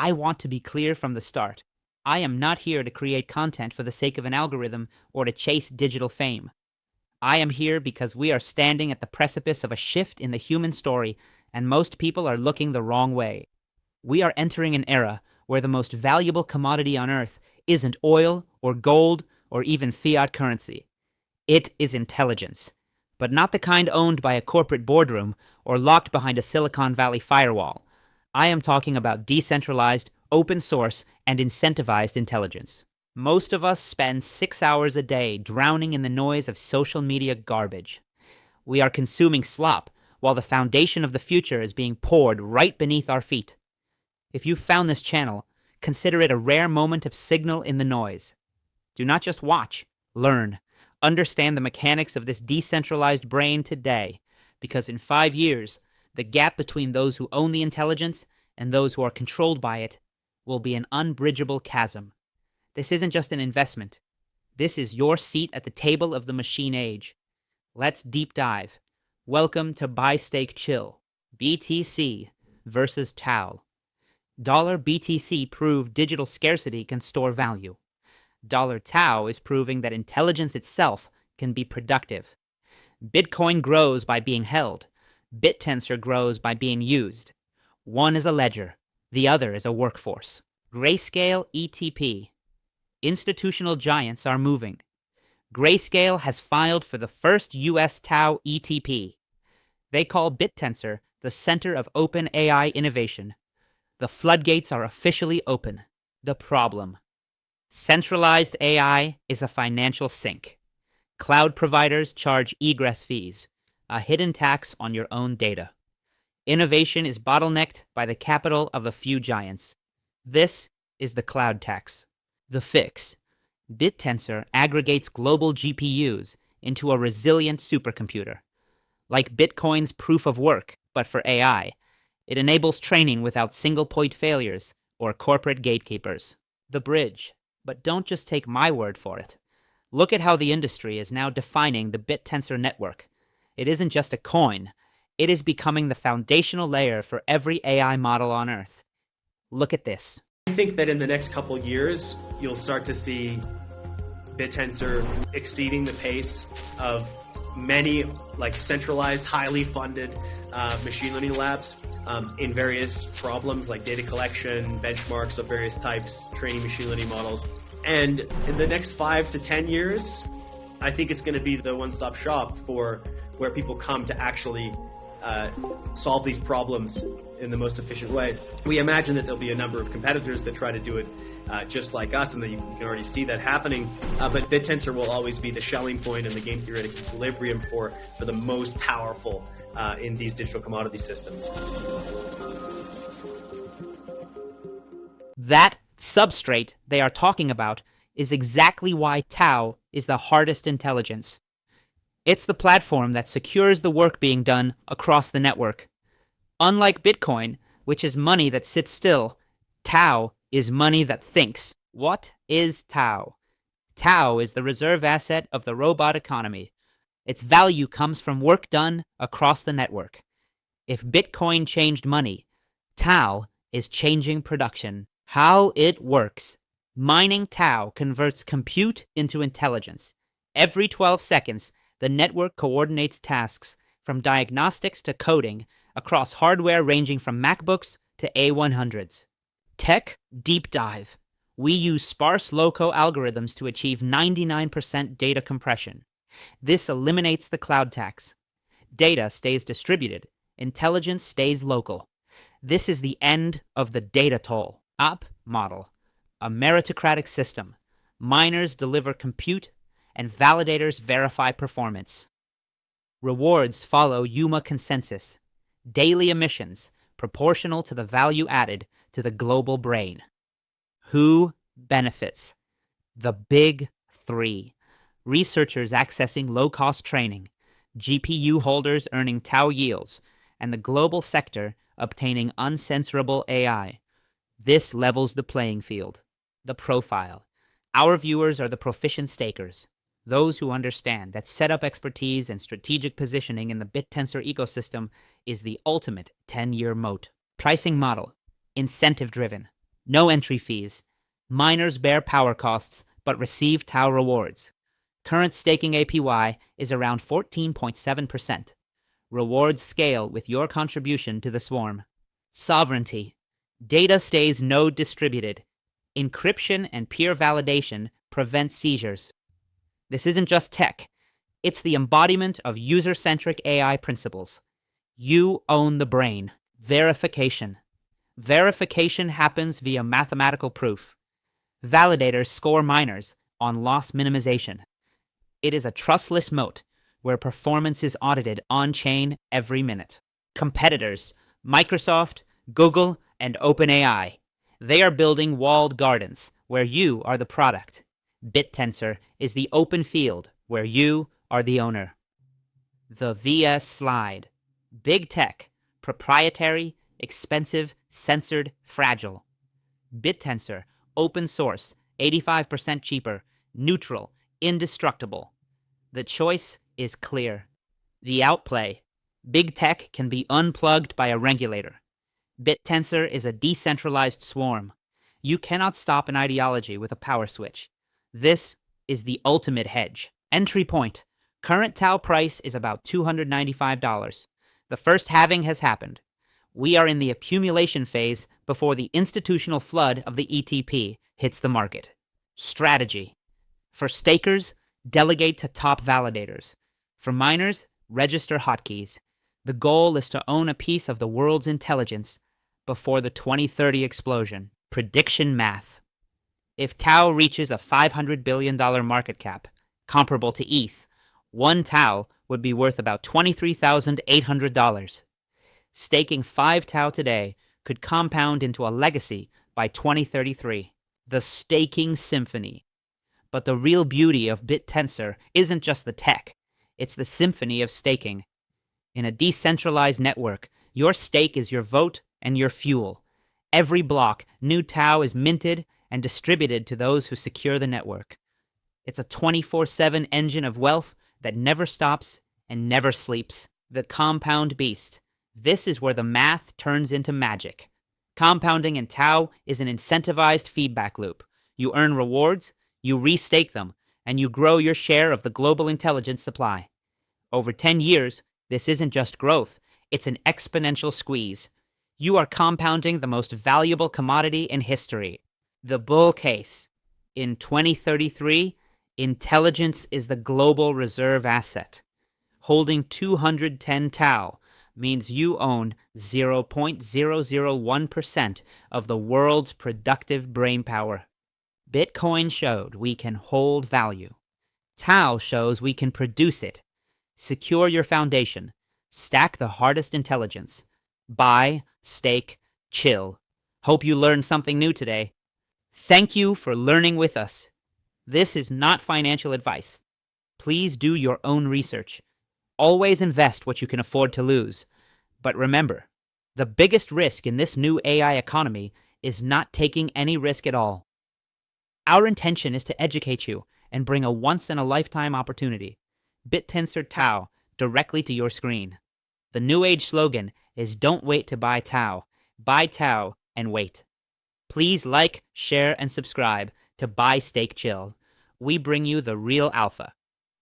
I want to be clear from the start. I am not here to create content for the sake of an algorithm or to chase digital fame. I am here because we are standing at the precipice of a shift in the human story, and most people are looking the wrong way. We are entering an era where the most valuable commodity on Earth isn't oil or gold or even fiat currency. It is intelligence, but not the kind owned by a corporate boardroom or locked behind a Silicon Valley firewall. I am talking about decentralized, open source, and incentivized intelligence. Most of us spend 6 hours a day drowning in the noise of social media garbage. We are consuming slop while the foundation of the future is being poured right beneath our feet. If you found this channel, consider it a rare moment of signal in the noise. Do not just watch, learn. Understand the mechanics of this decentralized brain today, because in 5 years, the gap between those who own the intelligence and those who are controlled by it will be an unbridgeable chasm. This isn't just an investment. This is your seat at the table of the machine age. Let's deep dive. Welcome to Buy Stake Chill, BTC versus TAO. $BTC proved digital scarcity can store value. $TAO is proving that intelligence itself can be productive. Bitcoin grows by being held. Bittensor grows by being used. One is a ledger, the other is a workforce. Grayscale ETP. Institutional giants are moving. Grayscale has filed for the first US TAO ETP. They call Bittensor the center of open AI innovation. The floodgates are officially open. The problem: centralized AI is a financial sink. Cloud providers charge egress fees, a hidden tax on your own data. Innovation is bottlenecked by the capital of a few giants. This is the cloud tax. The fix: Bittensor aggregates global GPUs into a resilient supercomputer. Like Bitcoin's proof of work, but for AI, it enables training without single-point failures or corporate gatekeepers. The bridge. But don't just take my word for it. Look at how the industry is now defining the Bittensor network. It isn't just a coin. It is becoming the foundational layer for every AI model on Earth. Look at this. I think that in the next couple years, you'll start to see Bittensor exceeding the pace of many centralized, highly funded machine learning labs in various problems like data collection, benchmarks of various types, training machine learning models. And in the next 5 to 10 years, I think it's going to be the one-stop shop for where people come to actually solve these problems in the most efficient way. We imagine that there'll be a number of competitors that try to do it just like us, and that you can already see that happening. But Bittensor will always be the Schelling point and the game theoretic equilibrium for the most powerful in these digital commodity systems. That substrate they are talking about is exactly why TAO is the hardest intelligence. It's the platform that secures the work being done across the network. Unlike Bitcoin, which is money that sits still, TAO is money that thinks. What is TAO? TAO is the reserve asset of the robot economy. Its value comes from work done across the network. If Bitcoin changed money, TAO is changing production. How it works. Mining TAO converts compute into intelligence. Every 12 seconds, the network coordinates tasks from diagnostics to coding across hardware ranging from MacBooks to A100s. Tech deep dive. We use SparseLoCo algorithms to achieve 99% data compression. This eliminates the cloud tax. Data stays distributed. Intelligence stays local. This is the end of the data toll. Op model. A meritocratic system. Miners deliver compute and validators verify performance. Rewards follow UMA consensus. Daily emissions proportional to the value added to the global brain. Who benefits? The big three. Researchers accessing low-cost training, GPU holders earning TAO yields, and the global sector obtaining uncensorable AI. This levels the playing field. The profile. Our viewers are the proficient stakers, those who understand that setup expertise and strategic positioning in the Bittensor ecosystem is the ultimate 10-year moat. Pricing model. Incentive-driven. No entry fees. Miners bear power costs but receive TAO rewards. Current staking APY is around 14.7%. Rewards scale with your contribution to the swarm. Sovereignty. Data stays node distributed. Encryption and peer validation prevent seizures. This isn't just tech. It's the embodiment of user-centric AI principles. You own the brain. Verification. Verification happens via mathematical proof. Validators score miners on loss minimization. It is a trustless moat where performance is audited on-chain every minute. Competitors, Microsoft, Google, and OpenAI. They are building walled gardens where you are the product. Bittensor is the open field where you are the owner. The VS slide. Big tech, proprietary, expensive, censored, fragile. Bittensor, open source, 85% cheaper, neutral, indestructible. The choice is clear. The outplay. Big tech can be unplugged by a regulator. Bittensor is a decentralized swarm. You cannot stop an ideology with a power switch. This is the ultimate hedge. Entry point. Current TAO price is about $295. The first halving has happened. We are in the accumulation phase before the institutional flood of the ETP hits the market. Strategy. For stakers, delegate to top validators. For miners, register hotkeys. The goal is to own a piece of the world's intelligence before the 2030 explosion. Prediction math. If TAO reaches a $500 billion market cap, comparable to ETH, one TAO would be worth about $23,800. Staking 5 TAO today could compound into a legacy by 2033. The staking symphony. But the real beauty of Bittensor isn't just the tech, it's the symphony of staking. In a decentralized network, your stake is your vote and your fuel. Every block, new TAO is minted and distributed to those who secure the network. It's a 24/7 engine of wealth that never stops and never sleeps. The compound beast. This is where the math turns into magic. Compounding in TAO is an incentivized feedback loop. You earn rewards, you restake them, and you grow your share of the global intelligence supply. Over 10 years, this isn't just growth, it's an exponential squeeze. You are compounding the most valuable commodity in history. The bull case. In 2033, intelligence is the global reserve asset. Holding 210 TAO means you own 0.001% of the world's productive brainpower. Bitcoin showed we can hold value. TAO shows we can produce it. Secure your foundation. Stack the hardest intelligence. Buy, stake, chill. Hope you learned something new today. Thank you for learning with us. This is not financial advice. Please do your own research. Always invest what you can afford to lose. But remember, the biggest risk in this new AI economy is not taking any risk at all. Our intention is to educate you and bring a once-in-a-lifetime opportunity. Bittensor TAO directly to your screen. The new age slogan is don't wait to buy TAO. Buy TAO and wait. Please like, share, and subscribe to Buy, Stake, Chill. We bring you the real alpha.